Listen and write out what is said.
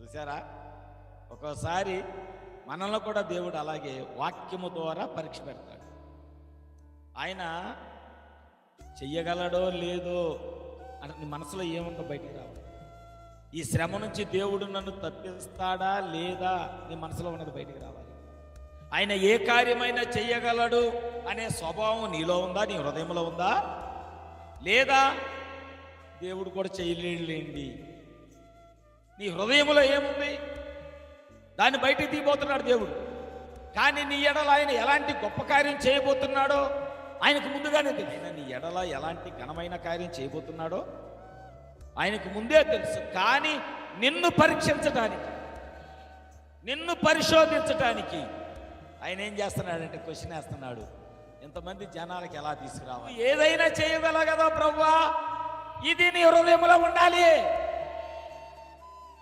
చూసారా? ఒక్కోసారి మనల్ని కూడా దేవుడు అలాగే వాక్యము ద్వారా పరీక్ష పెడతాడు. ఆయన చెయ్యగలడో లేదో అంటే నీ మనసులో ఏముందో బయటికి రావాలి. ఈ శ్రమ నుంచి దేవుడు నన్ను తప్పిస్తాడా లేదా నీ మనసులో ఉన్నది బయటికి రావాలి. ఆయన ఏ కార్యమైనా చెయ్యగలడు అనే స్వభావం నీలో ఉందా, నీ హృదయంలో ఉందా? లేదా దేవుడు కూడా చేయలేండి, నీ హృదయంలో ఏముంది దాన్ని బయటికి తీయబోతున్నాడు దేవుడు. కానీ నీ ఎడల ఆయన ఎలాంటి గొప్ప కార్యం చేయబోతున్నాడో ఆయనకు ముందుగానే తెలుసు. ఆయన నీ ఎడల ఎలాంటి ఘనమైన కార్యం చేయబోతున్నాడో ఆయనకు ముందే తెలుసు. కానీ నిన్ను పరీక్షించడానికి, నిన్ను పరిశోధించడానికి ఆయన ఏం చేస్తున్నాడంటే క్వశ్చన్ వేస్తున్నాడు, ఎంతమంది జనాలకి ఎలా తీసుకురావాలి? ఏదైనా చేయగలగదా ప్రభువా? ఇది నీ హృదయంలో ఉండాలి.